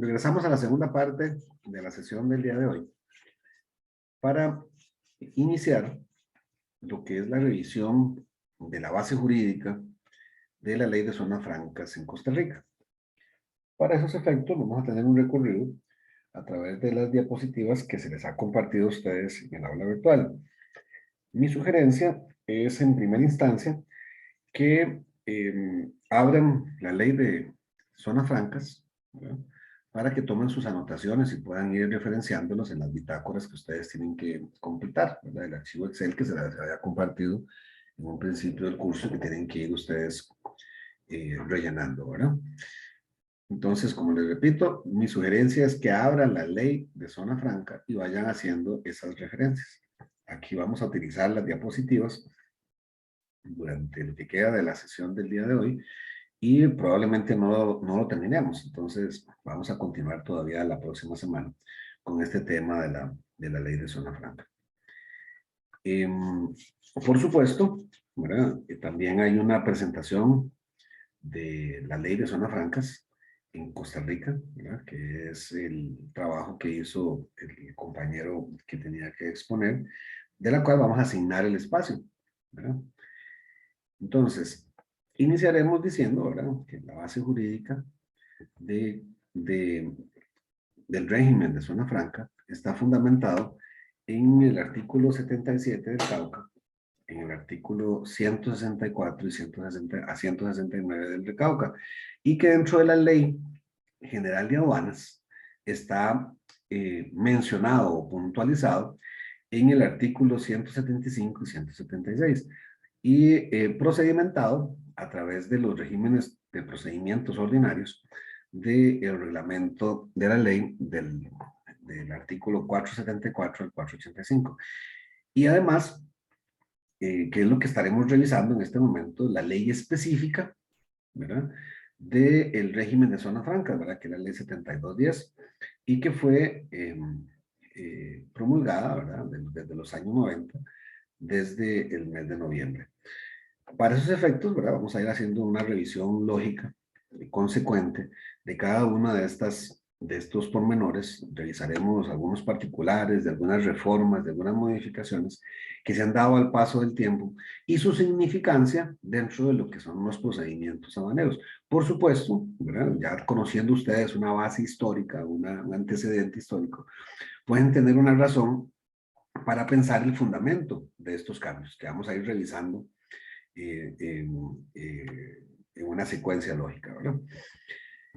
Regresamos a la segunda parte de la sesión del día de hoy para iniciar lo que es la revisión de la base jurídica de la ley de zonas francas en Costa Rica. Para esos efectos vamos a tener un recorrido a través de las diapositivas que se les ha compartido a ustedes en el aula virtual. Mi sugerencia es en primera instancia que abran la ley de zonas francas, ¿verdad?, para que tomen sus anotaciones y puedan ir referenciándolos en las bitácoras que ustedes tienen que completar, ¿verdad?, el archivo Excel que se les había compartido en un principio del curso, que tienen que ir ustedes rellenando, ¿verdad? Entonces, como les repito, mi sugerencia es que abran la ley de zona franca y vayan haciendo esas referencias. Aquí vamos a utilizar las diapositivas durante lo que queda de la sesión del día de hoy y probablemente no lo terminemos. Entonces, vamos a continuar todavía la próxima semana con este tema de la ley de zona franca. Por supuesto, ¿verdad?, también hay una presentación de la ley de zonas francas en Costa Rica, ¿verdad?, que es el trabajo que hizo el compañero que tenía que exponer, de la cual vamos a asignar el espacio, ¿verdad? Entonces, iniciaremos diciendo, ¿verdad?, que la base jurídica de, de, del régimen de zona franca está fundamentado en el artículo 77 del Cauca, en el artículo 164 y 169 del Cauca, y que dentro de la Ley General de Aduanas está mencionado o puntualizado en el artículo 175 y 176, y procedimentado a través de los regímenes de procedimientos ordinarios del reglamento de la ley del artículo 474 al 485. Y además, que es lo que estaremos revisando en este momento, la ley específica, ¿verdad?, del régimen de zonas francas, ¿verdad?, que es la ley 7210, y que fue promulgada, ¿verdad?, desde los años 90, desde el mes de noviembre. Para esos efectos, ¿verdad?, vamos a ir haciendo una revisión lógica y consecuente de cada una de estos pormenores. Revisaremos algunos particulares, de algunas reformas, de algunas modificaciones que se han dado al paso del tiempo y su significancia dentro de lo que son los procedimientos aduaneros. Por supuesto, ¿verdad?, ya conociendo ustedes una base histórica, un antecedente histórico, pueden tener una razón para pensar el fundamento de estos cambios que vamos a ir revisando en una secuencia lógica, ¿verdad?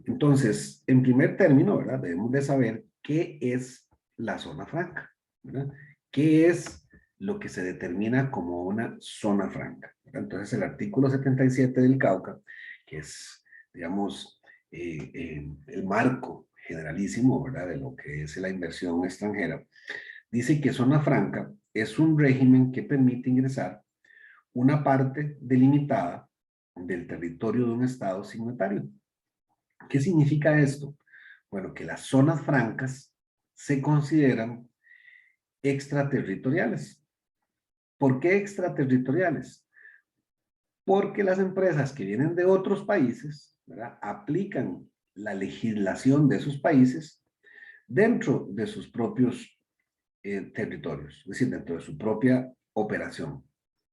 Entonces, en primer término, ¿verdad?, debemos de saber qué es la zona franca, ¿verdad? ¿Qué es lo que se determina como una zona franca, ¿verdad? Entonces, el artículo 77 del Cauca, que es, digamos, el marco generalísimo, ¿verdad?, de lo que es la inversión extranjera, dice que zona franca es un régimen que permite ingresar una parte delimitada del territorio de un estado signatario. ¿Qué significa esto? Bueno, que las zonas francas se consideran extraterritoriales. ¿Por qué extraterritoriales? Porque las empresas que vienen de otros países, ¿verdad?, aplican la legislación de esos países dentro de sus propios territorios, es decir, dentro de su propia operación.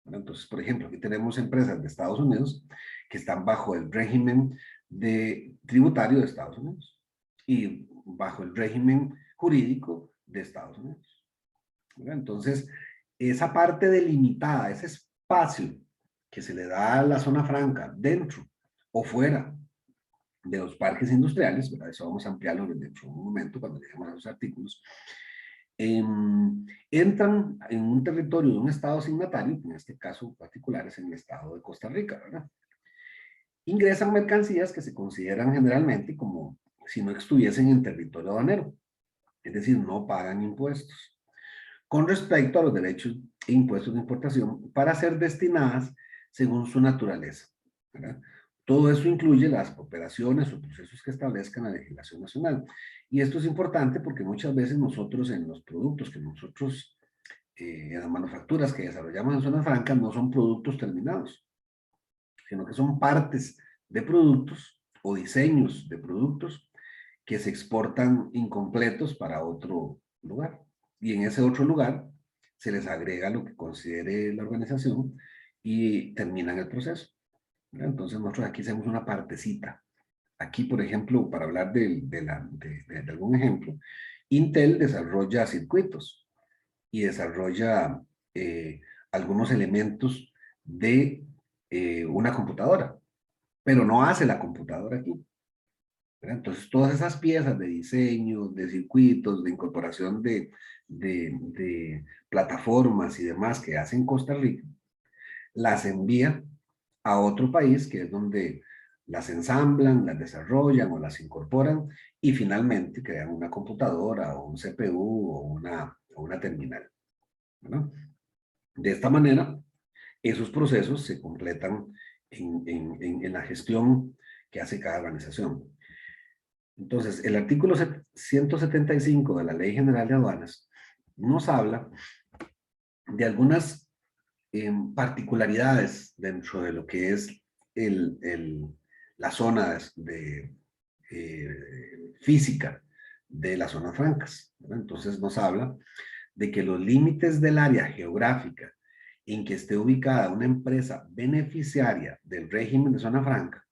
Entonces, por ejemplo, aquí tenemos empresas de Estados Unidos que están bajo el régimen tributario de Estados Unidos y bajo el régimen jurídico de Estados Unidos. Entonces, esa parte delimitada, ese espacio que se le da a la zona franca dentro o fuera de los parques industriales, ¿verdad?, eso vamos a ampliarlo dentro de un momento cuando lleguemos a los artículos, entran en un territorio de un estado signatario, en este caso particular es en el estado de Costa Rica, ¿verdad? Ingresan mercancías que se consideran generalmente como si no estuviesen en territorio aduanero, es decir, no pagan impuestos, con respecto a los derechos e impuestos de importación para ser destinadas según su naturaleza, ¿verdad? Todo eso incluye las operaciones o procesos que establezcan la legislación nacional. Y esto es importante porque muchas veces nosotros en los productos que nosotros, en las manufacturas que desarrollamos en zonas francas, no son productos terminados, sino que son partes de productos o diseños de productos que se exportan incompletos para otro lugar. Y en ese otro lugar se les agrega lo que considere la organización y terminan el proceso. Entonces nosotros aquí hacemos una partecita. Aquí, por ejemplo, para hablar de algún ejemplo, Intel desarrolla circuitos y desarrolla algunos elementos de una computadora, pero no hace la computadora aquí. Entonces, todas esas piezas de diseño, de circuitos, de incorporación de plataformas y demás que hacen Costa Rica, las envía a otro país, que es donde las ensamblan, las desarrollan o las incorporan y finalmente crean una computadora o un CPU o una terminal, ¿no? De esta manera, esos procesos se completan en la gestión que hace cada organización. Entonces, el artículo 175 de la Ley General de Aduanas nos habla de algunas particularidades dentro de lo que es la zona física de las zonas francas, ¿verdad? Entonces nos habla de que los límites del área geográfica en que esté ubicada una empresa beneficiaria del régimen de zona franca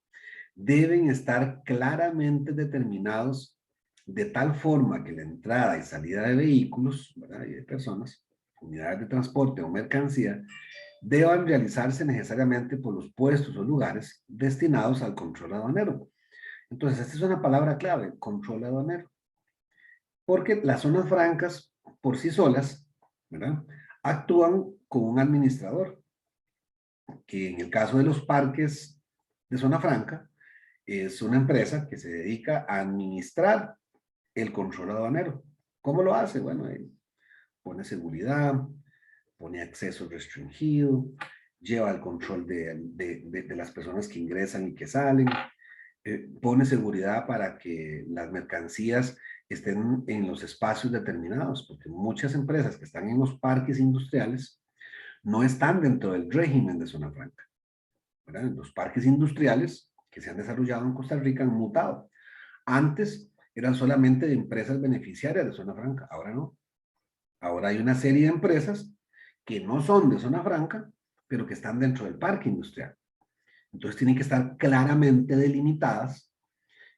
deben estar claramente determinados de tal forma que la entrada y salida de vehículos, ¿verdad?, y de personas, unidades de transporte o mercancía, deban realizarse necesariamente por los puestos o lugares destinados al control aduanero. Entonces, esta es una palabra clave, control aduanero. Porque las zonas francas, por sí solas, ¿verdad?, actúan como un administrador, que en el caso de los parques de zona franca, es una empresa que se dedica a administrar el control aduanero. ¿Cómo lo hace? Bueno, pone seguridad, pone acceso restringido, lleva el control de las personas que ingresan y que salen, pone seguridad para que las mercancías estén en los espacios determinados, porque muchas empresas que están en los parques industriales no están dentro del régimen de zona franca, ¿verdad? Los parques industriales que se han desarrollado en Costa Rica han mutado. Antes eran solamente de empresas beneficiarias de zona franca, ahora no. Ahora hay una serie de empresas que no son de zona franca, pero que están dentro del parque industrial. Entonces tienen que estar claramente delimitadas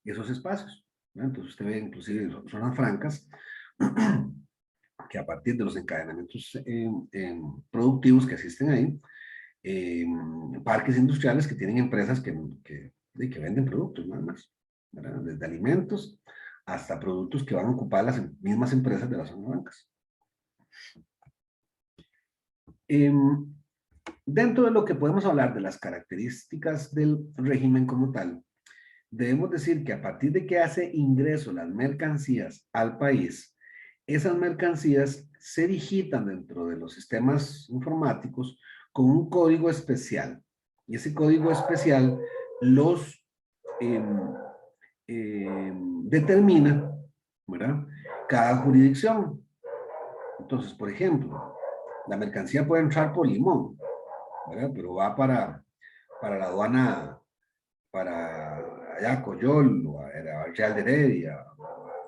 esos espacios, ¿no? Entonces usted ve inclusive zonas francas que a partir de los encadenamientos productivos que existen ahí, parques industriales que tienen empresas que venden productos nada más, ¿verdad?, desde alimentos hasta productos que van a ocupar las mismas empresas de las zonas francas. Dentro de lo que podemos hablar de las características del régimen como tal, debemos decir que a partir de que hace ingreso las mercancías al país, esas mercancías se digitan dentro de los sistemas informáticos con un código especial. Y ese código especial los determina, ¿verdad?, cada jurisdicción. Entonces, por ejemplo, la mercancía puede entrar por Limón, ¿verdad?, pero va para la aduana, para allá Coyol o a Real de Heredia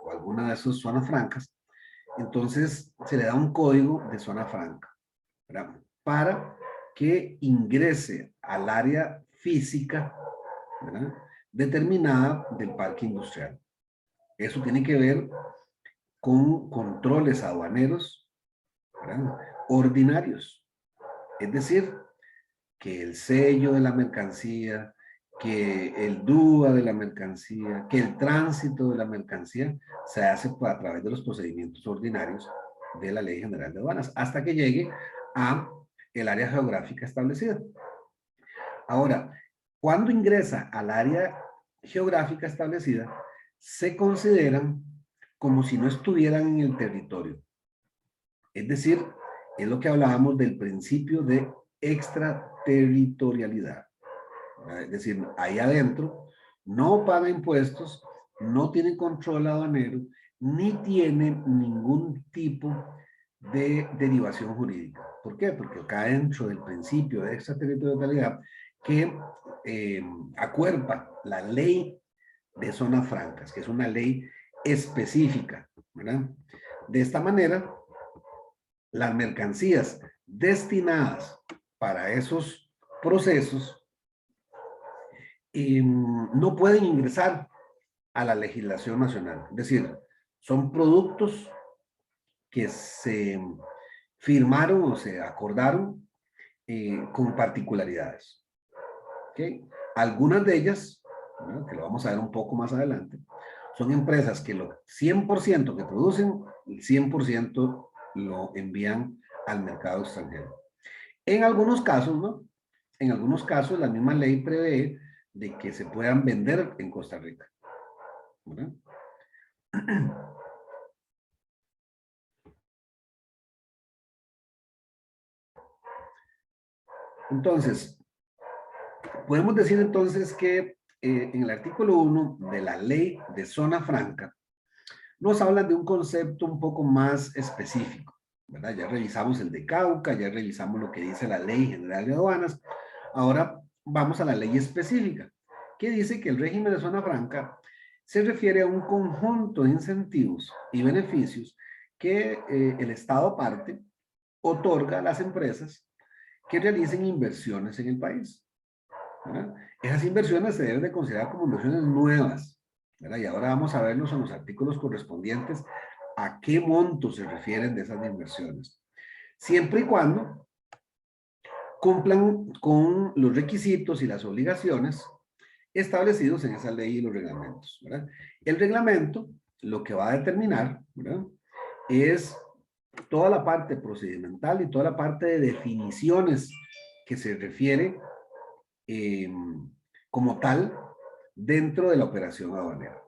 o alguna de esas zonas francas. Entonces se le da un código de zona franca, ¿verdad?, para que ingrese al área física, ¿verdad?, determinada del parque industrial. Eso tiene que ver con controles aduaneros, ¿verdad?, ordinarios. Es decir, que el sello de la mercancía, que el DUA de la mercancía, que el tránsito de la mercancía se hace a través de los procedimientos ordinarios de la Ley General de Aduanas, hasta que llegue a el área geográfica establecida. Ahora, cuando ingresa al área geográfica establecida, se consideran como si no estuvieran en el territorio. Es decir, es lo que hablábamos del principio de extraterritorialidad. Es decir, ahí adentro no paga impuestos, no tiene control aduanero, ni tiene ningún tipo de derivación jurídica. ¿Por qué? Porque acá dentro del principio de extraterritorialidad que acuerpa la ley de zonas francas, que es una ley específica, ¿verdad? De esta manera, las mercancías destinadas para esos procesos no pueden ingresar a la legislación nacional. Es decir, son productos que se firmaron o se acordaron con particularidades. ¿Okay? Algunas de ellas, ¿no?, que lo vamos a ver un poco más adelante, son empresas que lo 100% que producen, el 100% lo envían al mercado extranjero. En algunos casos, ¿no? En algunos casos la misma ley prevé de que se puedan vender en Costa Rica, ¿verdad? Entonces, podemos decir entonces que en el artículo 1 de la ley de zona franca nos hablan de un concepto un poco más específico, ¿verdad? Ya revisamos el de Cauca, ya revisamos lo que dice la Ley General de Aduanas. Ahora vamos a la ley específica, que dice que el régimen de zona franca se refiere a un conjunto de incentivos y beneficios que el Estado parte otorga a las empresas que realicen inversiones en el país, ¿verdad? Esas inversiones se deben de considerar como inversiones nuevas, ¿verdad? Y ahora vamos a verlos en los artículos correspondientes a qué montos se refieren de esas inversiones. Siempre y cuando cumplan con los requisitos y las obligaciones establecidos en esa ley y los reglamentos, ¿verdad? El reglamento lo que va a determinar, ¿verdad?, es toda la parte procedimental y toda la parte de definiciones que se refiere como tal dentro de la operación aduanera.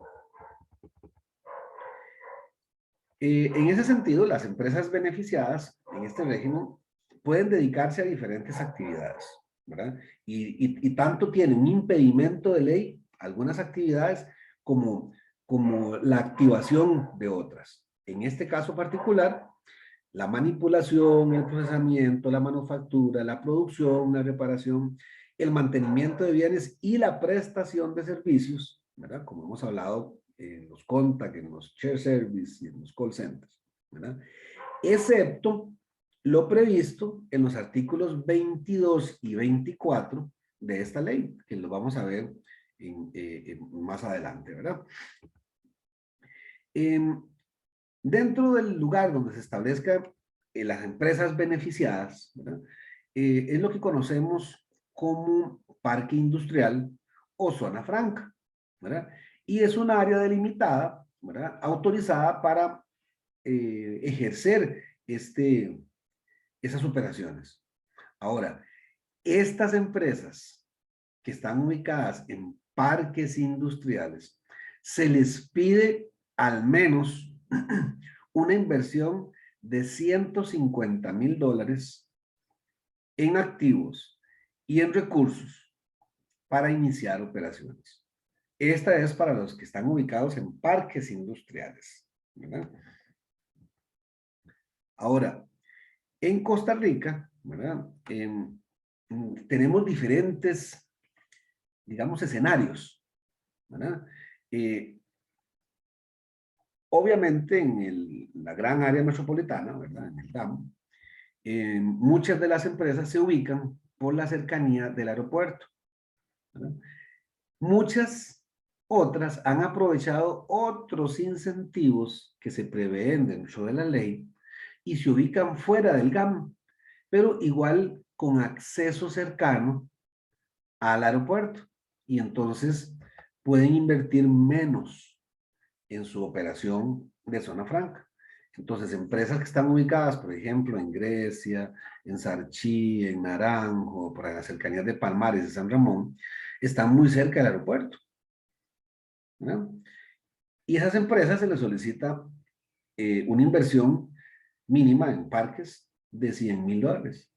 En ese sentido, las empresas beneficiadas en este régimen pueden dedicarse a diferentes actividades, ¿verdad? Y tanto tienen un impedimento de ley algunas actividades como la activación de otras. En este caso particular, la manipulación, el procesamiento, la manufactura, la producción, la reparación, el mantenimiento de bienes y la prestación de servicios, ¿verdad? Como hemos hablado en los contact, en los share service y en los call centers, ¿verdad? Excepto lo previsto en los artículos 22 y 24 de esta ley, que lo vamos a ver más adelante, ¿verdad? Dentro del lugar donde se establezcan las empresas beneficiadas, ¿verdad?, es lo que conocemos como parque industrial o zona franca, ¿verdad? Y es un área delimitada, ¿verdad?, autorizada para ejercer esas operaciones. Ahora, estas empresas que están ubicadas en parques industriales, se les pide al menos una inversión de $150,000 en activos y en recursos para iniciar operaciones. Esta es para los que están ubicados en parques industriales, ¿verdad? Ahora, en Costa Rica, ¿verdad?, tenemos diferentes, digamos, escenarios, ¿verdad? Obviamente en la gran área metropolitana, ¿verdad?, en el DAM, muchas de las empresas se ubican por la cercanía del aeropuerto, ¿verdad? Muchas otras han aprovechado otros incentivos que se prevén dentro de la ley y se ubican fuera del GAM, pero igual con acceso cercano al aeropuerto. Y entonces pueden invertir menos en su operación de zona franca. Entonces, empresas que están ubicadas, por ejemplo, en Grecia, en Sarchí, en Naranjo, por las cercanías de Palmares, de San Ramón, están muy cerca del aeropuerto, ¿no? Y a esas empresas se les solicita una inversión mínima en parques de $100,000,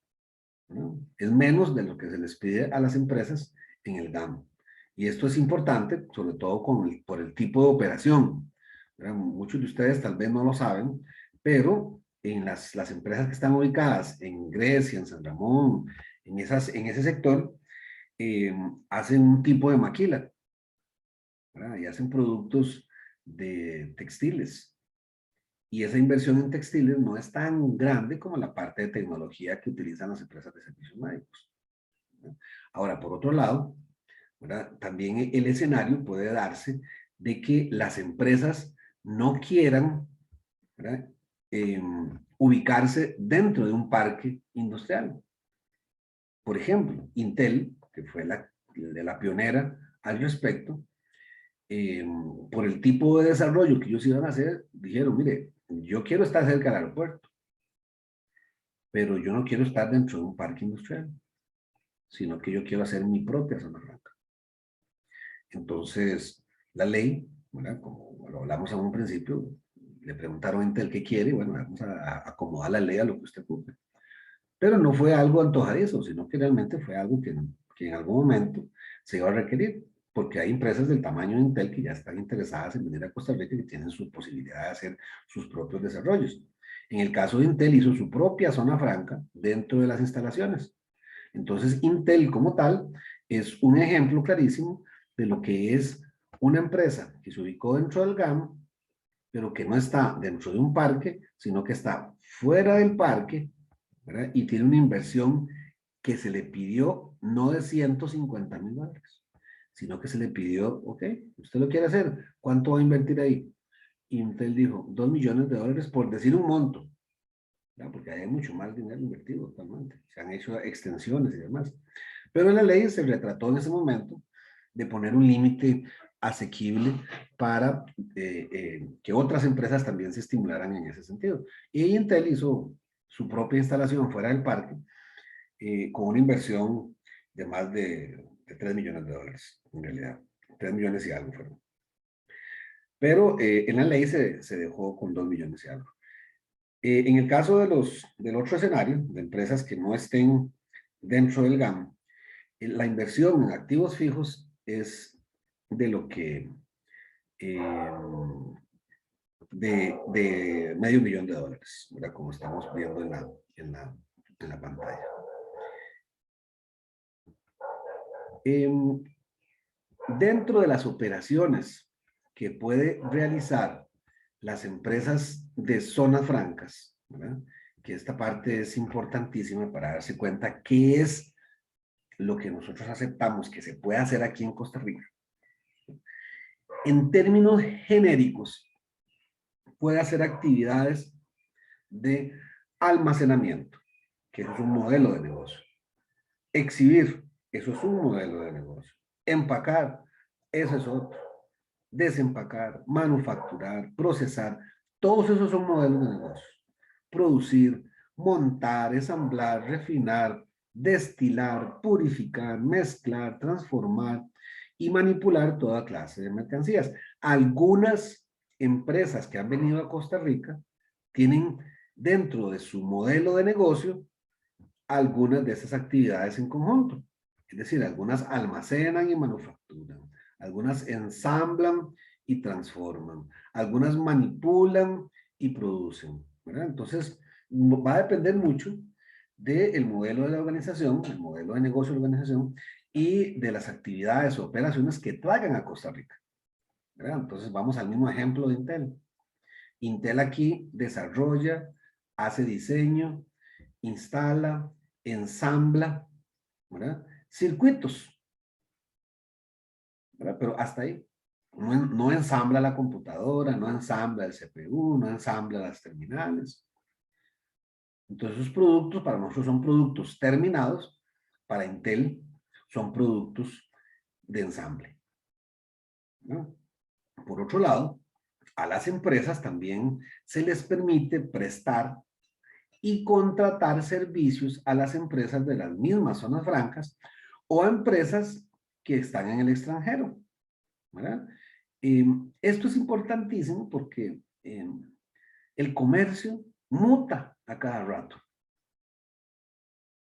¿no? Es menos de lo que se les pide a las empresas en el GAM. Y esto es importante, sobre todo por el tipo de operación, ¿verdad? Muchos de ustedes tal vez no lo saben, pero en las empresas que están ubicadas en Grecia, en San Ramón, en ese sector, hacen un tipo de maquila, ¿verdad? Y hacen productos de textiles. Y esa inversión en textiles no es tan grande como la parte de tecnología que utilizan las empresas de servicios médicos. Ahora, por otro lado, ¿verdad? También el escenario puede darse de que las empresas no quieran, ¿verdad? Ubicarse dentro de un parque industrial. Por ejemplo, Intel, que fue la pionera al respecto, por el tipo de desarrollo que ellos iban a hacer, dijeron, mire, yo quiero estar cerca del aeropuerto, pero yo no quiero estar dentro de un parque industrial, sino que yo quiero hacer mi propia zona franca. Entonces, la ley, ¿verdad? Como lo hablamos en un principio, le preguntaron a Intel qué quiere, bueno, vamos a acomodar la ley a lo que usted ocupe. Pero no fue algo antojadizo, sino que realmente fue algo que en algún momento se iba a requerir, porque hay empresas del tamaño de Intel que ya están interesadas en venir a Costa Rica y que tienen su posibilidad de hacer sus propios desarrollos. En el caso de Intel hizo su propia zona franca dentro de las instalaciones. Entonces Intel como tal es un ejemplo clarísimo de lo que es una empresa que se ubicó dentro del GAM, pero que no está dentro de un parque, sino que está fuera del parque, ¿verdad? Y tiene una inversión que se le pidió no de $150,000, sino que se le pidió, ok, usted lo quiere hacer, ¿cuánto va a invertir ahí? Intel dijo, $2 millones por decir un monto, ¿verdad? Porque hay mucho más dinero invertido actualmente, se han hecho extensiones y demás. Pero la ley se retrató en ese momento de poner un límite asequible para que otras empresas también se estimularan en ese sentido. Y Intel hizo su propia instalación fuera del parque con una inversión de más de $3 millones, en realidad. 3 millones y algo fueron. Pero en la ley se dejó con 2 millones y algo. En el caso del otro escenario, de empresas que no estén dentro del GAM, la inversión en activos fijos es de lo que de $500,000, ¿verdad? Como estamos viendo en la pantalla. Dentro de las operaciones que puede realizar las empresas de zonas francas, ¿verdad? Que esta parte es importantísima para darse cuenta qué es lo que nosotros aceptamos que se puede hacer aquí en Costa Rica. En términos genéricos, puede hacer actividades de almacenamiento, que eso es un modelo de negocio. Exhibir, eso es un modelo de negocio. Empacar, eso es otro. Desempacar, manufacturar, procesar, todos esos son modelos de negocio. Producir, montar, ensamblar, refinar, destilar, purificar, mezclar, transformar y manipular toda clase de mercancías. Algunas empresas que han venido a Costa Rica tienen dentro de su modelo de negocio algunas de esas actividades en conjunto. Es decir, algunas almacenan y manufacturan, algunas ensamblan y transforman, algunas manipulan y producen, ¿verdad? Entonces, va a depender mucho del modelo de la organización, el modelo de negocio de la organización y de las actividades o operaciones que traigan a Costa Rica, ¿verdad? Entonces, vamos al mismo ejemplo de Intel. Intel aquí desarrolla, hace diseño, instala, ensambla, ¿verdad? Circuitos, ¿verdad? Pero hasta ahí. No ensambla la computadora, no ensambla el CPU, no ensambla las terminales. Entonces, esos productos para nosotros son productos terminados, para Intel son productos de ensamble, ¿no? Por otro lado, a las empresas también se les permite prestar y contratar servicios a las empresas de las mismas zonas francas o a empresas que están en el extranjero, ¿verdad? Esto es importantísimo porque el comercio muta a cada rato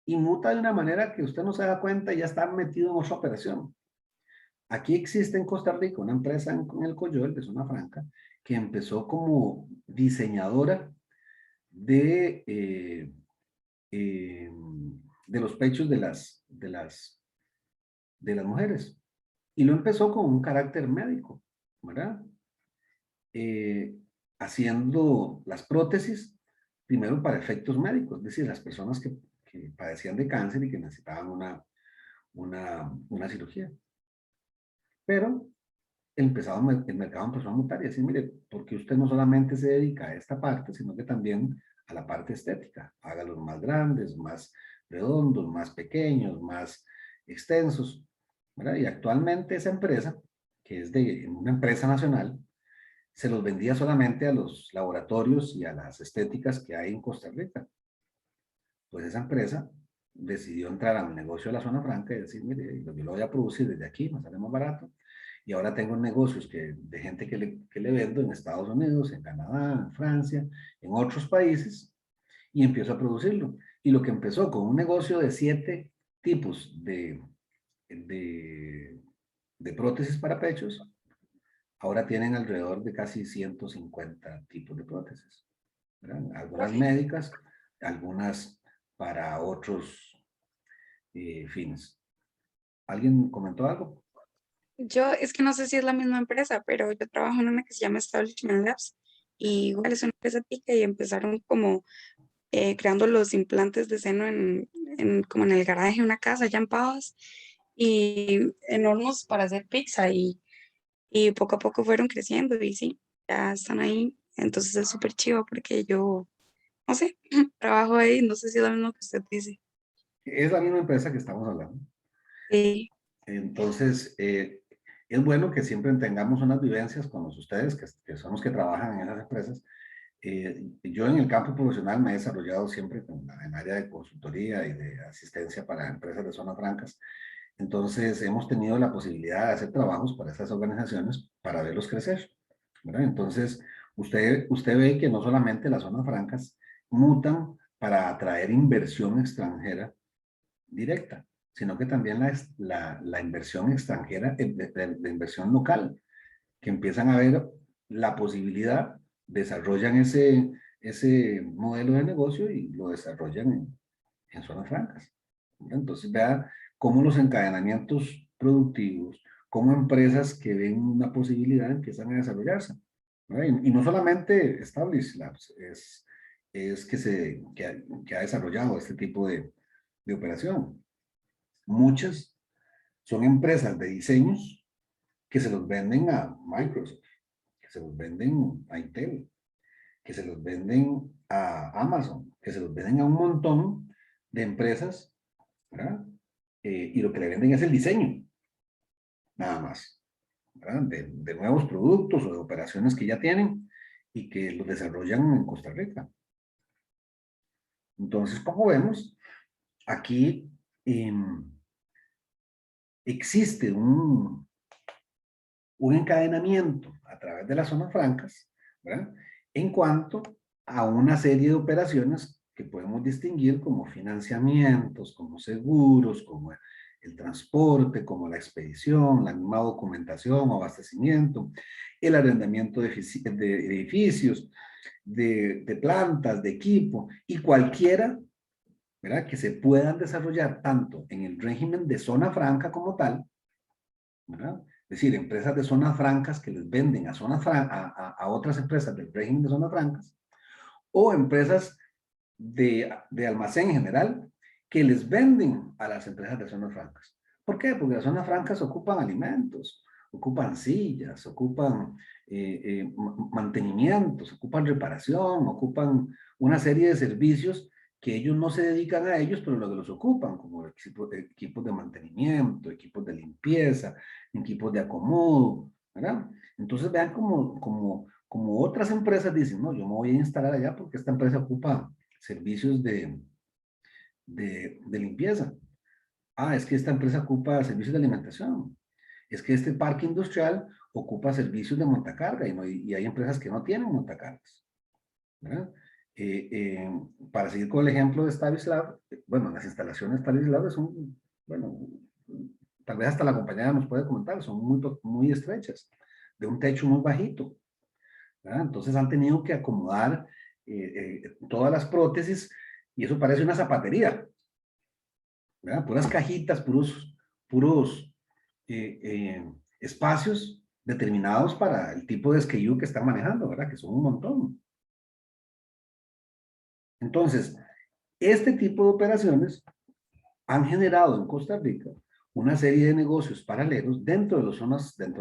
y muta de una manera que usted no se da cuenta y ya está metido en otra operación. Aquí existe en Costa Rica una empresa en el Coyol, de zona franca, que empezó como diseñadora de eh, de los pechos de las mujeres. Y lo empezó con un carácter médico, ¿verdad? haciendo las prótesis, primero para efectos médicos, es decir, las personas que padecían de cáncer y que necesitaban una cirugía. Pero el mercado empezó a mutar y decir, mire, porque usted no solamente se dedica a esta parte, sino que también a la parte estética. Hágalos más grandes, más redondos, más pequeños, más extensos, ¿verdad? Y actualmente esa empresa, que es de una empresa nacional, se los vendía solamente a los laboratorios y a las estéticas que hay en Costa Rica. Pues esa empresa decidió entrar al negocio de la zona franca y decir, mire, yo lo voy a producir desde aquí, me sale más barato, y ahora tengo negocios de gente que le vendo en Estados Unidos, en Canadá, en Francia, en otros países, y empiezo a producirlo. Y lo que empezó con un negocio de 7 tipos de, de prótesis para pechos, ahora tienen alrededor de casi 150 tipos de prótesis, ¿verdad? Algunas médicas, algunas para otros fines. ¿Alguien comentó algo? Yo es que no sé si es la misma empresa, pero yo trabajo en una que se llama Establishment Labs y igual es una empresa tica y empezaron como creando los implantes de seno como en el garaje de una casa allá en Pavas y en hornos para hacer pizza y poco a poco fueron creciendo y sí, ya están ahí. Entonces es súper chivo porque yo, no sé, trabajo ahí, no sé si es lo mismo que usted dice. Es la misma empresa que estamos hablando. Sí, Entonces, es bueno que siempre tengamos unas vivencias con ustedes, que son los que trabajan en esas empresas. Yo en el campo profesional me he desarrollado siempre en área de consultoría y de asistencia para empresas de zonas francas. Entonces, hemos tenido la posibilidad de hacer trabajos para estas organizaciones para verlos crecer, ¿verdad? Entonces, usted ve que no solamente las zonas francas mutan para atraer inversión extranjera directa, sino que también la inversión extranjera, de inversión local, que empiezan a ver la posibilidad, desarrollan ese modelo de negocio y lo desarrollan en zonas francas. Entonces, vea cómo los encadenamientos productivos, cómo empresas que ven una posibilidad empiezan a desarrollarse. Y no solamente Establish Labs, es que ha desarrollado este tipo de operación. Muchas son empresas de diseños que se los venden a Microsoft, que se los venden a Intel, que se los venden a Amazon, que se los venden a un montón de empresas, ¿verdad? Y lo que le venden es el diseño, nada más, ¿verdad? De nuevos productos o de operaciones que ya tienen y que los desarrollan en Costa Rica. Entonces, como vemos, aquí existe un encadenamiento a través de las zonas francas, ¿verdad? En cuanto a una serie de operaciones que podemos distinguir como financiamientos, como seguros, como el transporte, como la expedición, la misma documentación o abastecimiento, el arrendamiento de edificios, de plantas, de equipo y cualquiera, ¿verdad? Que se puedan desarrollar tanto en el régimen de zona franca como tal, ¿verdad? Es decir, empresas de zonas francas que les venden a otras empresas del régimen de zonas francas, o empresas de almacén general que les venden a las empresas de zonas francas. ¿Por qué? Porque las zonas francas ocupan alimentos, ocupan sillas, ocupan mantenimientos, ocupan reparación, ocupan una serie de servicios que ellos no se dedican a ellos, pero lo que los ocupan, como equipos de mantenimiento, equipos de limpieza, equipos de acomodo, ¿verdad? Entonces vean como otras empresas dicen, no, yo me voy a instalar allá porque esta empresa ocupa servicios de limpieza. Ah, es que esta empresa ocupa servicios de alimentación. Es que este parque industrial ocupa servicios de montacarga y hay empresas que no tienen montacargas, ¿verdad? Para seguir con el ejemplo de Stavislab, bueno, las instalaciones Stavislab son, bueno, tal vez hasta la compañera nos puede comentar, son muy estrechas, de un techo muy bajito, ¿verdad? Entonces han tenido que acomodar todas las prótesis y eso parece una zapatería, ¿verdad? Puras cajitas, puros espacios determinados para el tipo de SKU que están manejando, ¿verdad? Que son un montón. Entonces, este tipo de operaciones han generado en Costa Rica una serie de negocios paralelos dentro de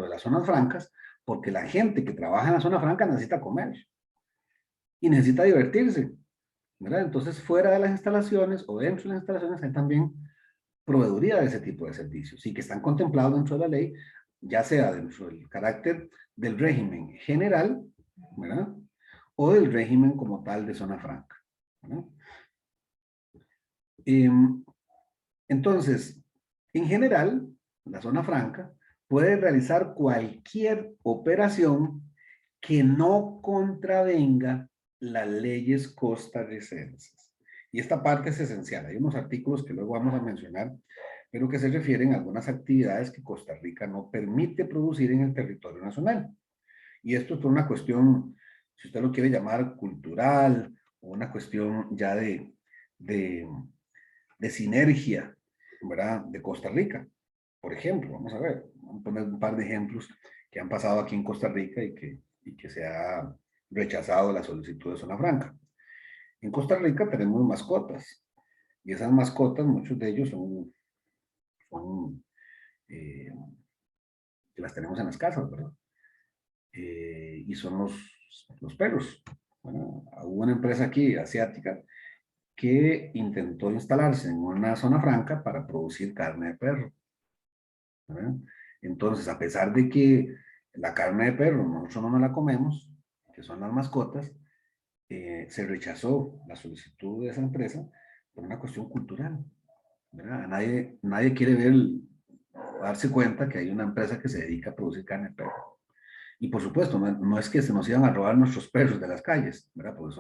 las zonas francas, porque la gente que trabaja en la zona franca necesita comer y necesita divertirse, ¿verdad? Entonces, fuera de las instalaciones o dentro de las instalaciones hay también proveeduría de ese tipo de servicios y que están contemplados dentro de la ley, ya sea dentro del carácter del régimen general, ¿verdad? O del régimen como tal de zona franca, ¿verdad? Entonces, en general, la zona franca puede realizar cualquier operación que no contravenga las leyes costarricenses. Y esta parte es esencial. Hay unos artículos que luego vamos a mencionar, pero que se refieren a algunas actividades que Costa Rica no permite producir en el territorio nacional. Y esto es por una cuestión, si usted lo quiere llamar cultural, o una cuestión ya de, de sinergia, ¿verdad? De Costa Rica. Por ejemplo, vamos a ver, vamos a poner un par de ejemplos que han pasado aquí en Costa Rica y que se ha rechazado la solicitud de zona franca. En Costa Rica tenemos mascotas y esas mascotas, muchos de ellos son eh, que las tenemos en las casas, ¿verdad? Y son los perros. Bueno, hubo una empresa aquí asiática que intentó instalarse en una zona franca para producir carne de perro, ¿verdad? Entonces, a pesar de que la carne de perro nosotros no nos la comemos, que son las mascotas, se rechazó la solicitud de esa empresa por una cuestión cultural, ¿verdad? Nadie quiere darse cuenta que hay una empresa que se dedica a producir carne de perro. Y por supuesto, no es que se nos iban a robar nuestros perros de las calles, ¿verdad? Porque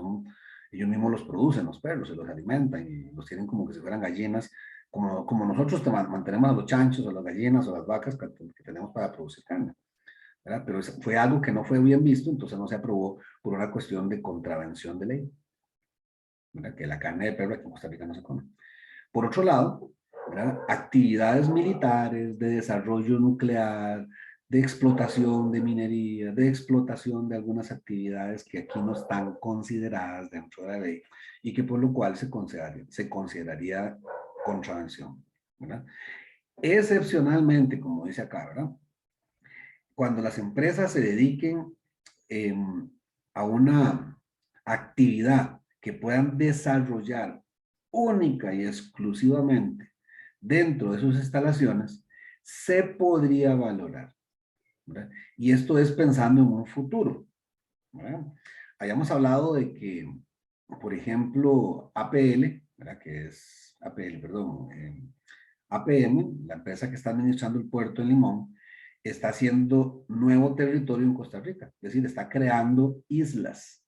ellos mismos los producen, los perros, se los alimentan y los tienen como que si fueran gallinas, como nosotros mantenemos a los chanchos o las gallinas o las vacas que tenemos para producir carne, ¿verdad? Pero fue algo que no fue bien visto, entonces no se aprobó por una cuestión de contravención de ley, ¿verdad? Que la carne de perro aquí en Costa Rica no se come. Por otro lado, ¿verdad? Actividades militares, de desarrollo nuclear, de explotación de minería, de explotación de algunas actividades que aquí no están consideradas dentro de la ley y que por lo cual se consideraría contravención, ¿verdad? Excepcionalmente, como dice acá, ¿verdad? Cuando las empresas se dediquen eh, a una actividad que puedan desarrollar única y exclusivamente dentro de sus instalaciones, se podría valorar, ¿verdad? Y esto es pensando en un futuro, ¿verdad? Hayamos hablado de que, por ejemplo, APL, ¿verdad? Que es APL, perdón, APM, la empresa que está administrando el puerto de Limón, está haciendo nuevo territorio en Costa Rica, es decir, está creando islas,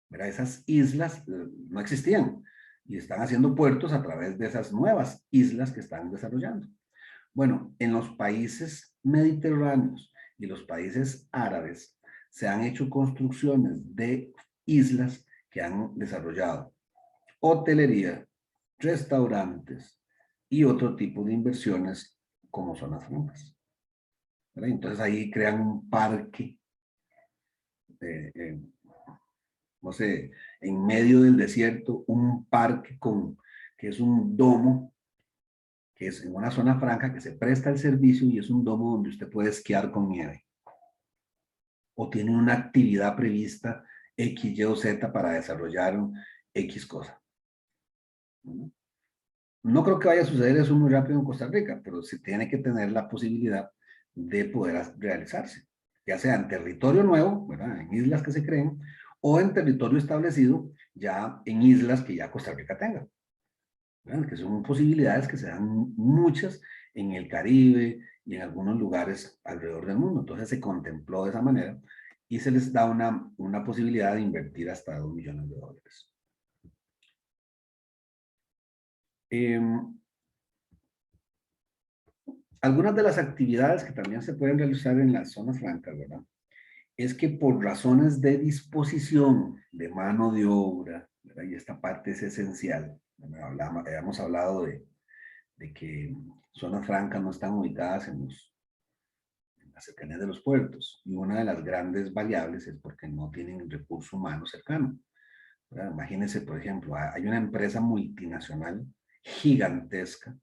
¿verdad? Esas islas no existían y están haciendo puertos a través de esas nuevas islas que están desarrollando. Bueno, en los países mediterráneos y los países árabes se han hecho construcciones de islas que han desarrollado hotelería, restaurantes y otro tipo de inversiones como zonas francas, ¿verdad? Entonces ahí crean un parque, eh, no sé, en medio del desierto, un parque que es un domo, que es en una zona franca que se presta el servicio y es un domo donde usted puede esquiar con nieve. O tiene una actividad prevista X, Y o Z para desarrollar X cosa. No creo que vaya a suceder eso muy rápido en Costa Rica, pero se tiene que tener la posibilidad de poder realizarse, ya sea en territorio nuevo, ¿verdad? En islas que se creen, o en territorio establecido, ya en islas que ya Costa Rica tenga, ¿verdad? Que son posibilidades que se dan muchas en el Caribe y en algunos lugares alrededor del mundo. Entonces se contempló de esa manera y se les da una posibilidad de invertir hasta $2 millones. Eh, Algunas de las actividades que también se pueden realizar en las zonas francas, ¿verdad? Es que por razones de disposición de mano de obra, ¿verdad? Y esta parte es esencial. Habíamos hablado de que zonas francas no están ubicadas en las cercanía de los puertos. Y una de las grandes variables es porque no tienen recurso humano cercano. ¿Verdad? Imagínense, por ejemplo, hay una empresa multinacional gigantesca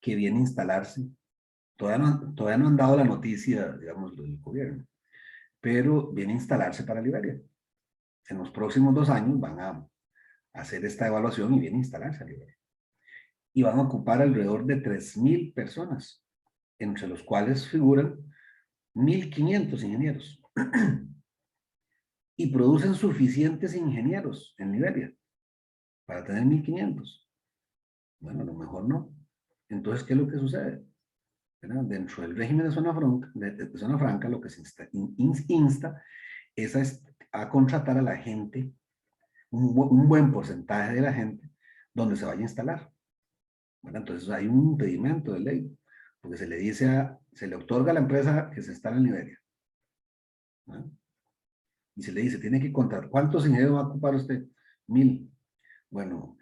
que viene a instalarse. Todavía no han dado la noticia, digamos, del gobierno, pero viene a instalarse para Liberia. En los próximos 2 años van a hacer esta evaluación y viene a instalarse a Liberia. Y van a ocupar alrededor de 3.000 personas, entre los cuales figuran 1.500 ingenieros. Y producen suficientes ingenieros en Liberia para tener 1.500. Bueno, a lo mejor no. Entonces, ¿qué es lo que sucede? ¿Verdad? Dentro del régimen de zona franca, lo que se insta es a contratar a la gente, un buen porcentaje de la gente, donde se vaya a instalar. ¿Verdad? Entonces hay un impedimento de ley, porque se le otorga a la empresa que se instala en Liberia. ¿Verdad? Y se le dice, tiene que contratar. ¿Cuántos ingenieros va a ocupar usted? 1.000. Bueno,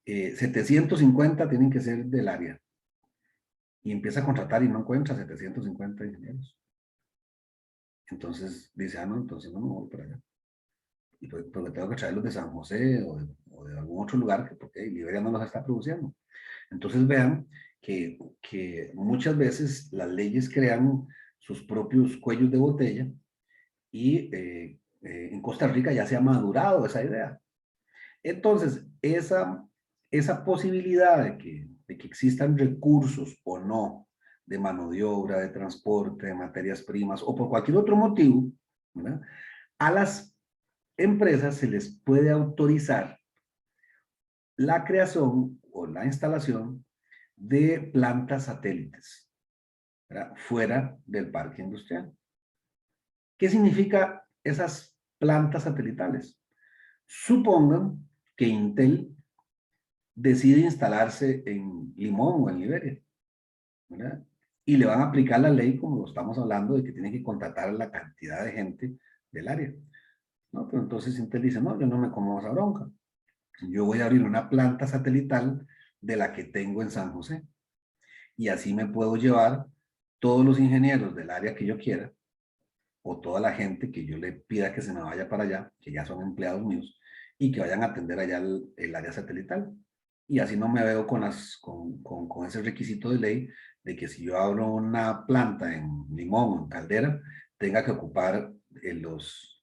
750 tienen que ser del área. Y empieza a contratar y no encuentra 750 ingenieros. Entonces dice, no, entonces no me voy para allá. Y porque tengo que traerlos de San José o de algún otro lugar, porque Liberia no los está produciendo. Entonces vean que muchas veces las leyes crean sus propios cuellos de botella y en Costa Rica ya se ha madurado esa idea. Entonces, esa posibilidad de que existan recursos o no de mano de obra, de transporte, de materias primas o por cualquier otro motivo, ¿verdad? A las empresas se les puede autorizar la creación o la instalación de plantas satélites, ¿verdad? Fuera del parque industrial. ¿Qué significa esas plantas satelitales? Supongan que Intel decide instalarse en Limón o en Liberia, ¿verdad? Y le van a aplicar la ley como estamos hablando de que tiene que contratar a la cantidad de gente del área. ¿No? Pero entonces Intel dice, no, yo no me como esa bronca. Yo voy a abrir una planta satelital de la que tengo en San José. Y así me puedo llevar todos los ingenieros del área que yo quiera o toda la gente que yo le pida que se me vaya para allá, que ya son empleados míos, y que vayan a atender allá el área satelital. Y así no me veo con ese requisito de ley de que si yo abro una planta en Limón o en Caldera, tenga que ocupar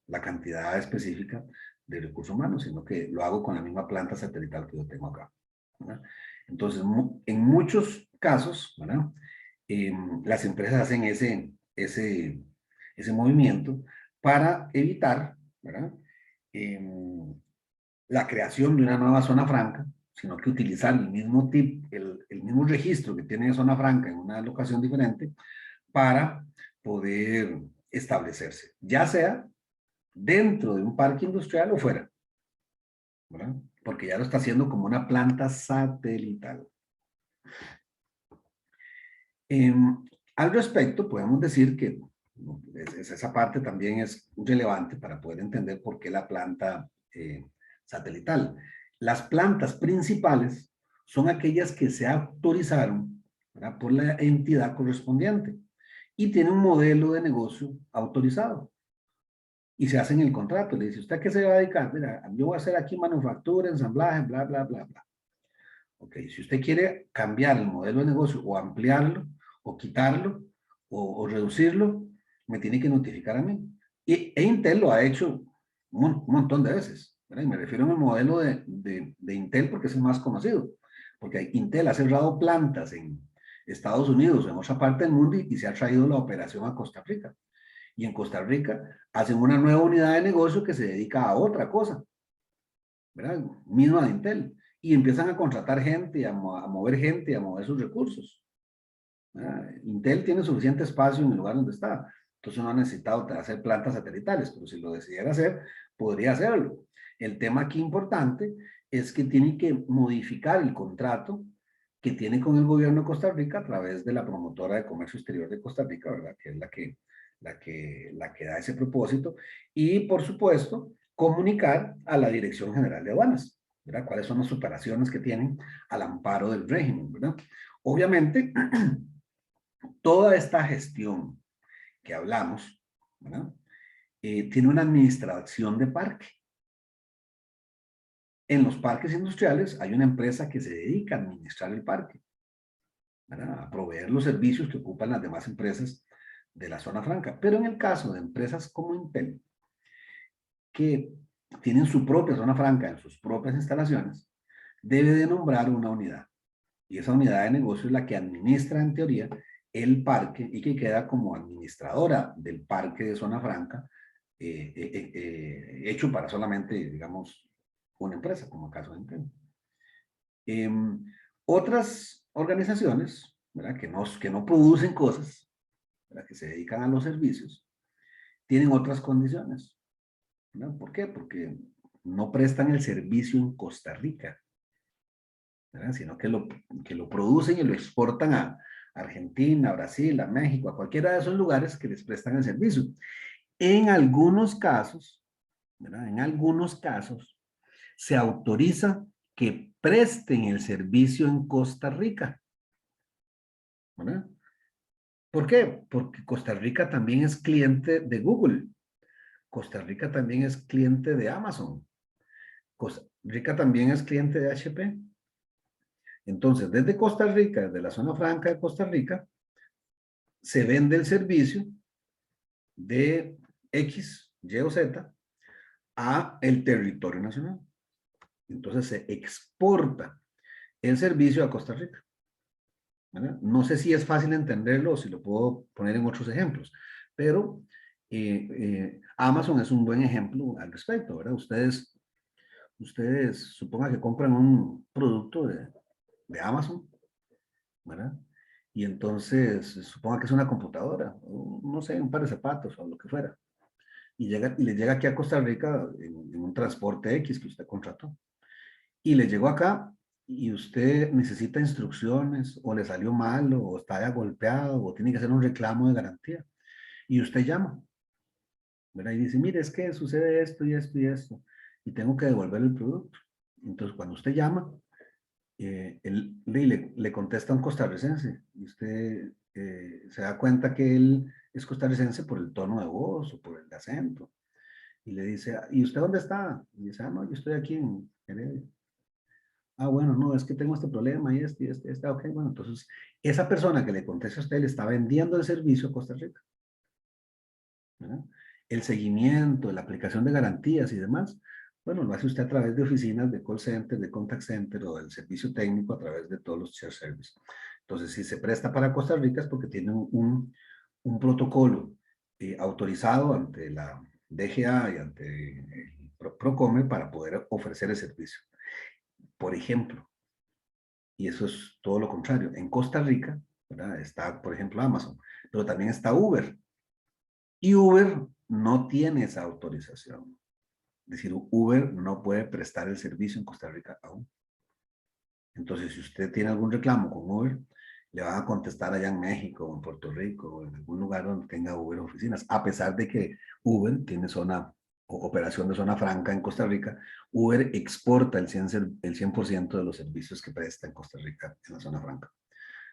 la cantidad específica de recursos humanos, sino que lo hago con la misma planta satelital que yo tengo acá. ¿Verdad? Entonces, en muchos casos, ¿verdad? Las empresas hacen ese movimiento para evitar, ¿verdad? La creación de una nueva zona franca, sino que utilizar el mismo el mismo registro que tiene zona franca en una locación diferente para poder establecerse, ya sea dentro de un parque industrial o fuera, ¿verdad? Porque ya lo está haciendo como una planta satelital. Al respecto, podemos decir que esa parte también es relevante para poder entender por qué la planta satelital. Las plantas principales son aquellas que se autorizaron, ¿verdad?, por la entidad correspondiente y tienen un modelo de negocio autorizado. Y se hace en el contrato. Le dice, ¿usted a qué se va a dedicar? Mira, yo voy a hacer aquí manufactura, ensamblaje, bla, bla, bla, bla. Ok, si usted quiere cambiar el modelo de negocio o ampliarlo, o quitarlo, o reducirlo, me tiene que notificar a mí. E Intel lo ha hecho un montón de veces, ¿verdad? Y me refiero al modelo de Intel porque es el más conocido. Porque Intel ha cerrado plantas en Estados Unidos o en otra parte del mundo y se ha traído la operación a Costa Rica. Y en Costa Rica hacen una nueva unidad de negocio que se dedica a otra cosa, ¿verdad? Misma de Intel. Y empiezan a contratar gente, a mover gente, a mover sus recursos. Intel tiene suficiente espacio en el lugar donde está. Entonces no ha necesitado hacer plantas satelitales, pero si lo decidiera hacer, podría hacerlo. El tema aquí importante es que tiene que modificar el contrato que tiene con el gobierno de Costa Rica a través de la promotora de comercio exterior de Costa Rica, ¿verdad? Que es la que da ese propósito. Y, por supuesto, comunicar a la Dirección General de Aduanas, ¿verdad? Cuáles son las operaciones que tienen al amparo del régimen, ¿verdad? Obviamente, toda esta gestión que hablamos, ¿verdad? Tiene una administración de parque. En los parques industriales hay una empresa que se dedica a administrar el parque, ¿verdad? A proveer los servicios que ocupan las demás empresas de la zona franca. Pero en el caso de empresas como Intel, que tienen su propia zona franca en sus propias instalaciones, debe de nombrar una unidad. Y esa unidad de negocio es la que administra, en teoría, el parque y que queda como administradora del parque de zona franca, hecho para solamente, digamos, una empresa, como el caso de Intel. Otras organizaciones, ¿verdad? Que no producen cosas, ¿verdad? Que se dedican a los servicios, tienen otras condiciones, ¿verdad? ¿Por qué? Porque no prestan el servicio en Costa Rica, ¿verdad? Sino que lo producen y lo exportan a Argentina, a Brasil, a México, a cualquiera de esos lugares que les prestan el servicio. En algunos casos, ¿verdad? En algunos casos, se autoriza que presten el servicio en Costa Rica, ¿verdad? ¿Por qué? Porque Costa Rica también es cliente de Google. Costa Rica también es cliente de Amazon. Costa Rica también es cliente de HP. Entonces, desde Costa Rica, desde la zona franca de Costa Rica, se vende el servicio de X, Y o Z a el territorio nacional. Entonces se exporta el servicio a Costa Rica, ¿verdad? No sé si es fácil entenderlo o si lo puedo poner en otros ejemplos, pero Amazon es un buen ejemplo al respecto, ¿verdad? Ustedes supongan que compran un producto de Amazon, ¿verdad? Y entonces suponga que es una computadora, o, no sé, un par de zapatos o lo que fuera. Y le llega aquí a Costa Rica en un transporte X que usted contrató. Y le llegó acá y usted necesita instrucciones o le salió mal o está ya golpeado o tiene que hacer un reclamo de garantía. Y usted llama, ¿verdad? Y dice, mire, es que sucede esto y esto y esto y tengo que devolver el producto. Entonces, cuando usted llama, él le contesta a un costarricense y usted se da cuenta que él es costarricense por el tono de voz o por el acento. Y le dice, ¿y usted dónde está? Y dice, no, yo estoy aquí en Heredia. Ah, bueno, no, es que tengo este problema y este, ok, bueno, entonces esa persona que le contesta a usted le está vendiendo el servicio a Costa Rica, ¿verdad? El seguimiento, la aplicación de garantías y demás, bueno, lo hace usted a través de oficinas de call center, de contact center o del servicio técnico a través de todos los share service. Entonces, si se presta para Costa Rica es porque tiene un protocolo autorizado ante la DGA y ante el Procome para poder ofrecer el servicio. Por ejemplo, y eso es todo lo contrario. En Costa Rica, ¿verdad? Está, por ejemplo, Amazon, pero también está Uber. Y Uber no tiene esa autorización. Es decir, Uber no puede prestar el servicio en Costa Rica aún. Entonces, si usted tiene algún reclamo con Uber, le van a contestar allá en México, o en Puerto Rico, o en algún lugar donde tenga Uber oficinas, a pesar de que Uber tiene zona o operación de zona franca en Costa Rica. Uber exporta el 100% de los servicios que presta en Costa Rica en la zona franca.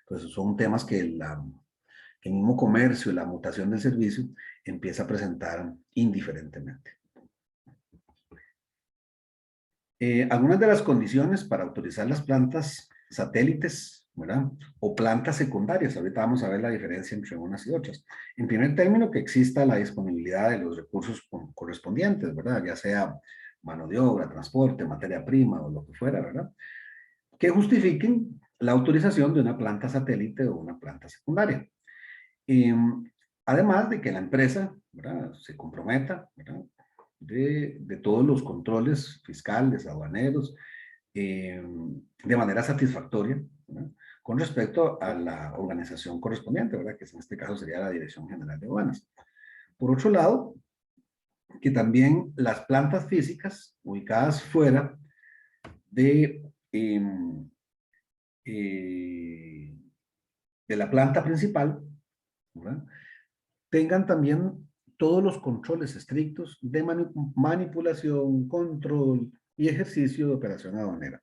Entonces, son temas que el mismo comercio y la mutación del servicio empieza a presentar indiferentemente. Algunas de las condiciones para autorizar las plantas satélites, ¿verdad? O plantas secundarias. Ahorita vamos a ver la diferencia entre unas y otras. En primer término, que exista la disponibilidad de los recursos correspondientes, ¿verdad? Ya sea mano de obra, transporte, materia prima o lo que fuera, ¿verdad? Que justifiquen la autorización de una planta satélite o una planta secundaria. Además de que la empresa, ¿verdad? Se comprometa, ¿verdad? De todos los controles fiscales, aduaneros, de manera satisfactoria, ¿verdad? Con respecto a la organización correspondiente, ¿verdad? Que en este caso sería la Dirección General de Aduanas. Por otro lado, que también las plantas físicas ubicadas fuera de, eh, de la planta principal, ¿verdad? Tengan también todos los controles estrictos de manipulación, control y ejercicio de operación aduanera.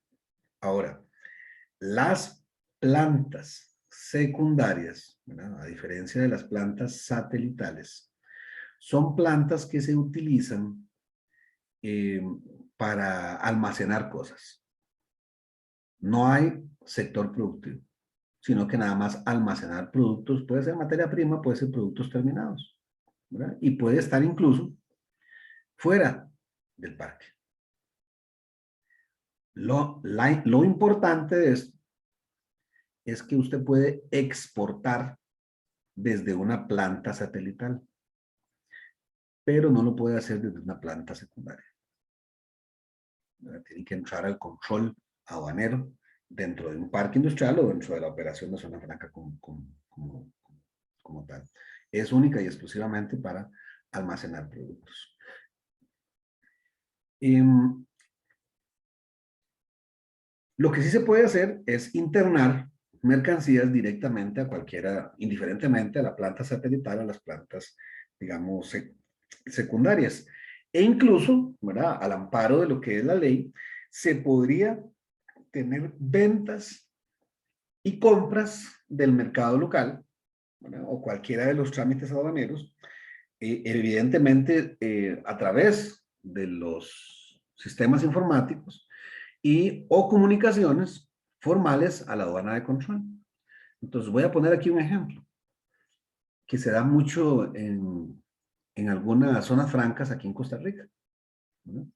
Ahora, las plantas secundarias, ¿verdad? A diferencia de las plantas satelitales, son plantas que se utilizan eh, para almacenar cosas. No hay sector productivo, sino que nada más almacenar productos, puede ser materia prima, puede ser productos terminados, ¿verdad? Y puede estar incluso fuera del parque. Lo importante de esto es que usted puede exportar desde una planta satelital, pero no lo puede hacer desde una planta secundaria. Tiene que entrar al control aduanero dentro de un parque industrial o dentro de la operación de zona franca como tal. Es única y exclusivamente para almacenar productos. Lo que sí se puede hacer es internar mercancías directamente a cualquiera, indiferentemente a la planta satelital, a las plantas, digamos, secundarias. E incluso, ¿verdad? Al amparo de lo que es la ley, se podría tener ventas y compras del mercado local, ¿verdad? O cualquiera de los trámites aduaneros, evidentemente a través de los sistemas informáticos y o comunicaciones formales a la aduana de control. Entonces voy a poner aquí un ejemplo que se da mucho en algunas zonas francas aquí en Costa Rica, ¿verdad?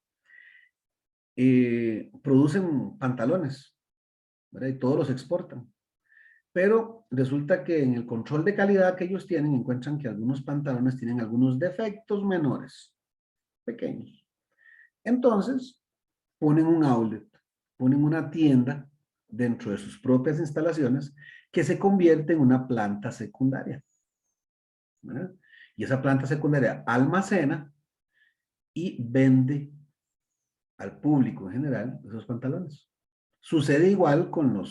Producen pantalones, ¿verdad? Y todos los exportan. Pero resulta que en el control de calidad que ellos tienen encuentran que algunos pantalones tienen algunos defectos menores, pequeños. Entonces ponen un outlet, ponen una tienda dentro de sus propias instalaciones que se convierte en una planta secundaria, ¿verdad? Y esa planta secundaria almacena y vende al público en general esos pantalones. Sucede igual con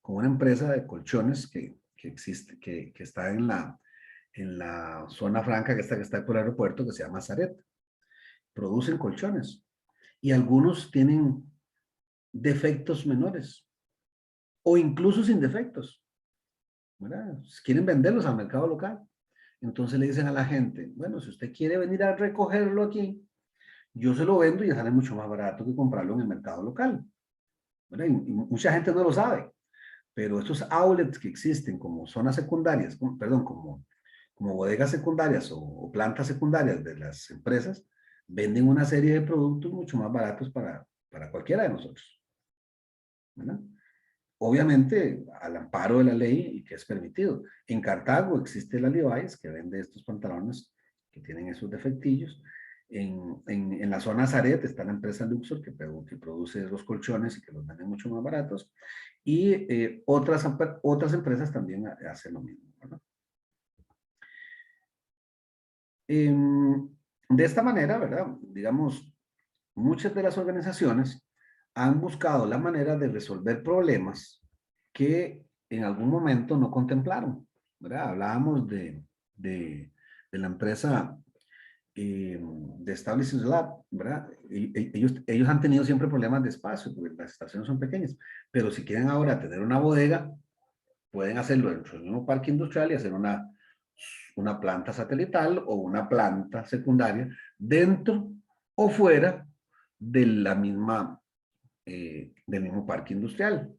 una empresa de colchones que existe, que está en la zona franca que está por el aeropuerto, que se llama Zaret. Producen colchones y algunos tienen defectos menores o incluso sin defectos, ¿verdad? Quieren venderlos al mercado local. Entonces le dicen a la gente, bueno, si usted quiere venir a recogerlo aquí, yo se lo vendo y sale mucho más barato que comprarlo en el mercado local, ¿verdad? Y mucha gente no lo sabe, pero estos outlets que existen como zonas secundarias, perdón, como bodegas secundarias o plantas secundarias de las empresas, venden una serie de productos mucho más baratos para cualquiera de nosotros, ¿verdad? Obviamente al amparo de la ley y que es permitido. En Cartago existe la Levi's que vende estos pantalones que tienen esos defectillos. En la zona Zaret está la empresa Luxor que produce los colchones y que los vende mucho más baratos. Y otras empresas también hacen lo mismo, ¿verdad? De esta manera, ¿verdad? Digamos, muchas de las organizaciones han buscado la manera de resolver problemas que en algún momento no contemplaron, ¿verdad? Hablábamos de la empresa de Establishment Lab, ¿verdad? Ellos han tenido siempre problemas de espacio, porque las estaciones son pequeñas, pero si quieren ahora tener una bodega, pueden hacerlo dentro del mismo parque industrial y hacer una planta satelital o una planta secundaria dentro o fuera de la misma, del mismo parque industrial,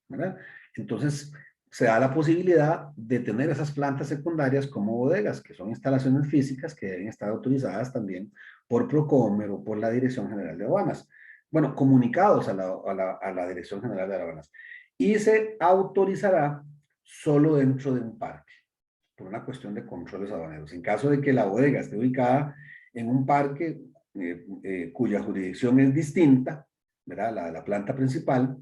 ¿verdad? Entonces, se da la posibilidad de tener esas plantas secundarias como bodegas, que son instalaciones físicas que deben estar autorizadas también por Procomer o por la Dirección General de Aduanas. Bueno, comunicados a la Dirección General de Aduanas. Y se autorizará solo dentro de un parque, por una cuestión de controles aduaneros. En caso de que la bodega esté ubicada en un parque cuya jurisdicción es distinta, ¿verdad? La planta principal,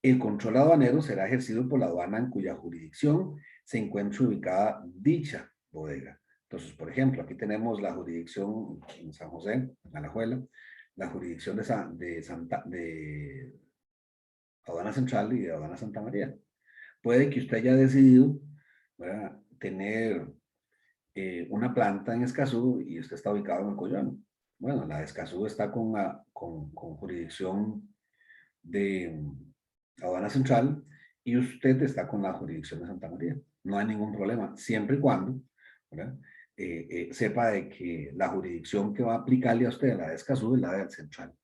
el control aduanero será ejercido por la aduana en cuya jurisdicción se encuentre ubicada dicha bodega. Entonces, por ejemplo, aquí tenemos la jurisdicción en San José, en Alajuela, la jurisdicción de Aduana Central y de Aduana Santa María. Puede que usted haya decidido, ¿verdad?, tener una planta en Escazú y usted está ubicado en el Collón. Bueno, la de Escazú está con jurisdicción de Aduana Central y usted está con la jurisdicción de Santa María. No hay ningún problema, siempre y cuando, ¿verdad? Sepa de que la jurisdicción que va a aplicarle a usted a la de Escazú es la del central,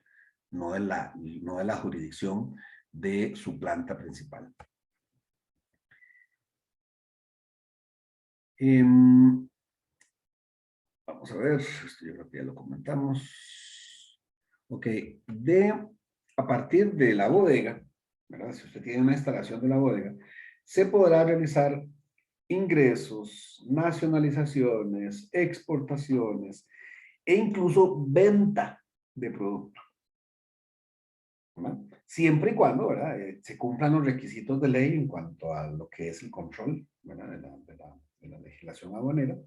no de la jurisdicción de su planta principal. Vamos a ver, esto yo creo que ya lo comentamos. Ok, a partir de la bodega, ¿verdad? Si usted tiene una instalación de la bodega, se podrá realizar ingresos, nacionalizaciones, exportaciones e incluso venta de producto, ¿verdad? Siempre y cuando, ¿verdad? Se cumplan los requisitos de ley en cuanto a lo que es el control, ¿verdad? De la legislación aduanera,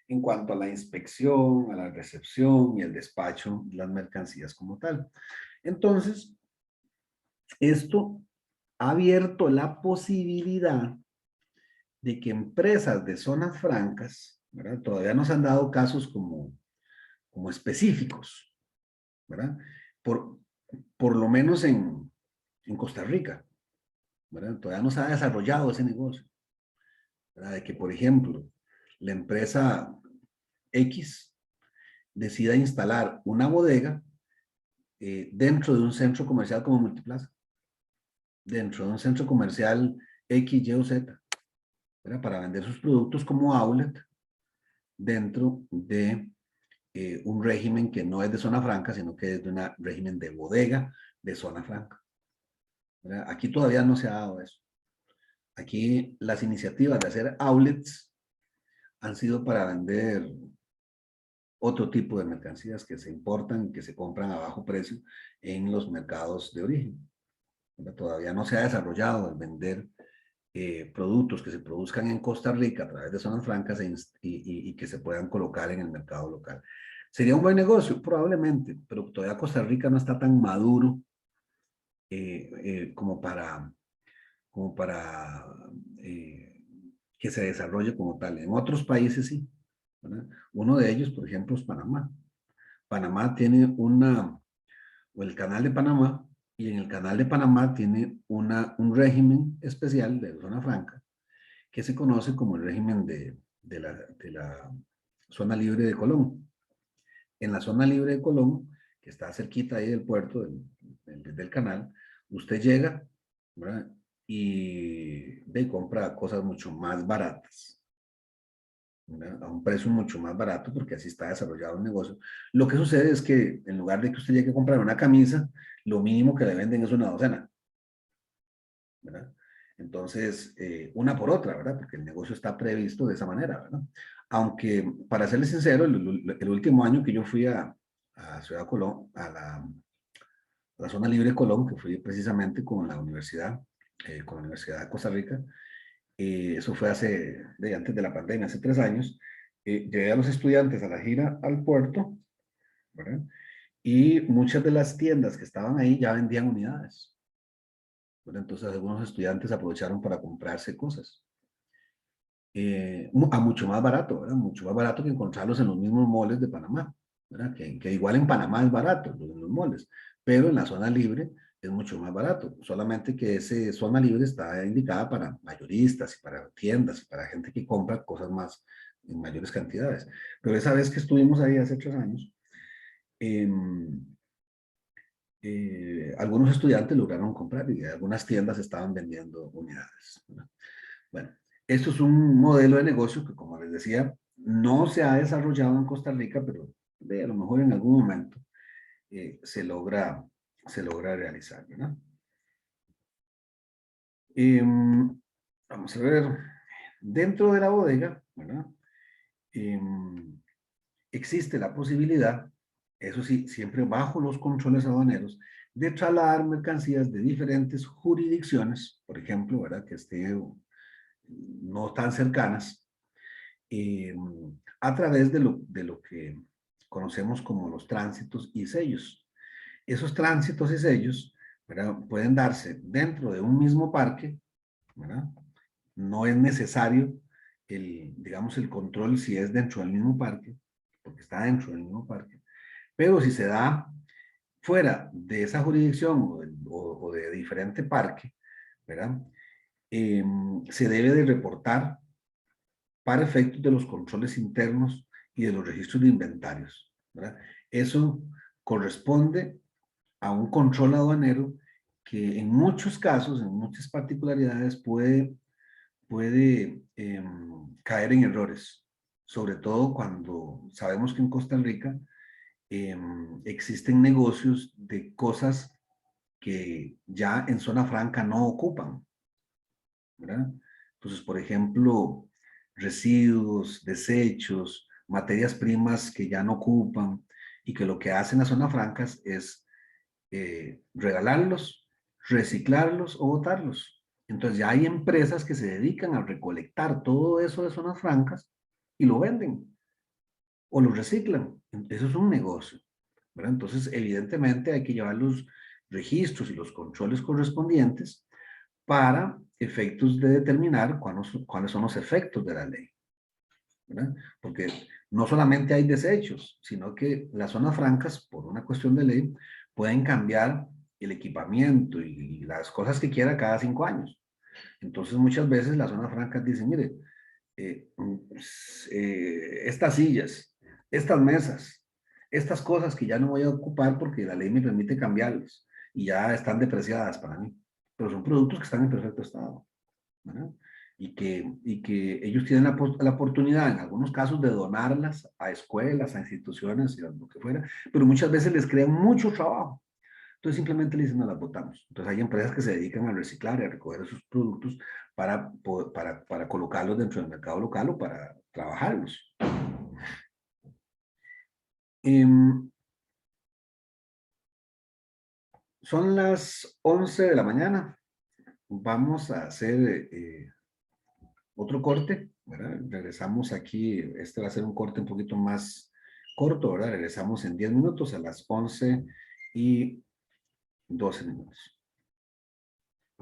en cuanto a la inspección, a la recepción y el despacho de las mercancías como tal. Entonces, esto ha abierto la posibilidad de que empresas de zonas francas, ¿verdad? Todavía nos han dado casos como específicos, ¿verdad? Por, por lo menos en Costa Rica, ¿verdad? Todavía no se ha desarrollado ese negocio, ¿verdad? De que, por ejemplo, la empresa X decida instalar una bodega dentro de un centro comercial como Multiplaza, dentro de un centro comercial X, Y o Z, ¿verdad? Para vender sus productos como outlet dentro de un régimen que no es de zona franca, sino que es de un régimen de bodega de zona franca, ¿verdad? Aquí todavía no se ha dado eso. Aquí las iniciativas de hacer outlets han sido para vender otro tipo de mercancías que se importan y que se compran a bajo precio en los mercados de origen. Todavía no se ha desarrollado el vender productos que se produzcan en Costa Rica a través de zonas francas y que se puedan colocar en el mercado local. ¿Sería un buen negocio? Probablemente, pero todavía Costa Rica no está tan maduro como para que se desarrolle como tal. En otros países sí, ¿verdad? Uno de ellos, por ejemplo, es Panamá. Panamá tiene o el canal de Panamá, y en el canal de Panamá tiene un régimen especial de zona franca que se conoce como el régimen de la zona libre de Colón. En la zona libre de Colón, que está cerquita ahí del puerto, del canal, usted llega, ¿verdad? Y compra cosas mucho más baratas, ¿verdad? A un precio mucho más barato, porque así está desarrollado el negocio. Lo que sucede es que en lugar de que usted llegue a comprar una camisa, lo mínimo que le venden es una docena, ¿verdad? Entonces, una por otra, ¿verdad? Porque el negocio está previsto de esa manera, ¿verdad? Aunque, para serles sincero, el último año que yo fui a Ciudad Colón, a la zona libre de Colón, que fui precisamente con la Universidad de Costa Rica, eso fue antes de la pandemia, hace 3 años, llevé a los estudiantes a la gira al puerto, ¿verdad? Y muchas de las tiendas que estaban ahí ya vendían unidades, ¿verdad? Entonces algunos estudiantes aprovecharon para comprarse cosas. A mucho más barato, ¿verdad? Mucho más barato que encontrarlos en los mismos moles de Panamá, ¿verdad? Que igual en Panamá es barato, en los moles, pero en la zona libre es mucho más barato, solamente que esa zona libre está indicada para mayoristas y para tiendas y para gente que compra cosas más en mayores cantidades. Pero esa vez que estuvimos ahí hace 3 años, eh, algunos estudiantes lograron comprar y algunas tiendas estaban vendiendo unidades, ¿verdad? Bueno, esto es un modelo de negocio que, como les decía, no se ha desarrollado en Costa Rica, pero a lo mejor en algún momento se logra realizar, ¿verdad? Vamos a ver, dentro de la bodega, ¿verdad? Existe la posibilidad, eso sí, siempre bajo los controles aduaneros, de trasladar mercancías de diferentes jurisdicciones, por ejemplo, ¿verdad? Que estén no tan cercanas, eh, a través de lo que conocemos como los tránsitos y sellos. Esos tránsitos y sellos, ¿verdad? Pueden darse dentro de un mismo parque, ¿verdad? No es necesario digamos, el control si es dentro del mismo parque, porque está dentro del mismo parque, pero si se da fuera de esa jurisdicción o de diferente parque, ¿verdad? se debe de reportar para efectos de los controles internos y de los registros de inventarios, ¿verdad? Eso corresponde a un control aduanero que en muchos casos, en muchas particularidades, puede caer en errores, sobre todo cuando sabemos que en Costa Rica existen negocios de cosas que ya en zona franca no ocupan, ¿verdad? Entonces, por ejemplo, residuos, desechos, materias primas que ya no ocupan y que lo que hacen las zonas francas es regalarlos, reciclarlos o botarlos. Entonces ya hay empresas que se dedican a recolectar todo eso de zonas francas y lo venden o lo reciclan. Eso es un negocio, ¿verdad? Entonces, evidentemente hay que llevar los registros y los controles correspondientes para efectos de determinar cuáles son los efectos de la ley, ¿verdad? Porque no solamente hay desechos, sino que las zonas francas, por una cuestión de ley, pueden cambiar el equipamiento y las cosas que quiera cada 5 años. Entonces, muchas veces las zonas francas dicen, mire, estas sillas, estas mesas, estas cosas que ya no voy a ocupar porque la ley me permite cambiarlas y ya están depreciadas para mí, pero son productos que están en perfecto estado, ¿verdad? Y que ellos tienen la oportunidad en algunos casos de donarlas a escuelas, a instituciones y a lo que fuera, pero muchas veces les crean mucho trabajo. Entonces simplemente le dicen, no las botamos. Entonces hay empresas que se dedican a reciclar y a recoger esos productos para colocarlos dentro del mercado local o para trabajarlos. Son las 11 de la mañana. Vamos a hacer otro corte, ¿verdad? Regresamos aquí. Este va a ser un corte un poquito más corto, ¿verdad? Regresamos en 10 minutos a las 11:12.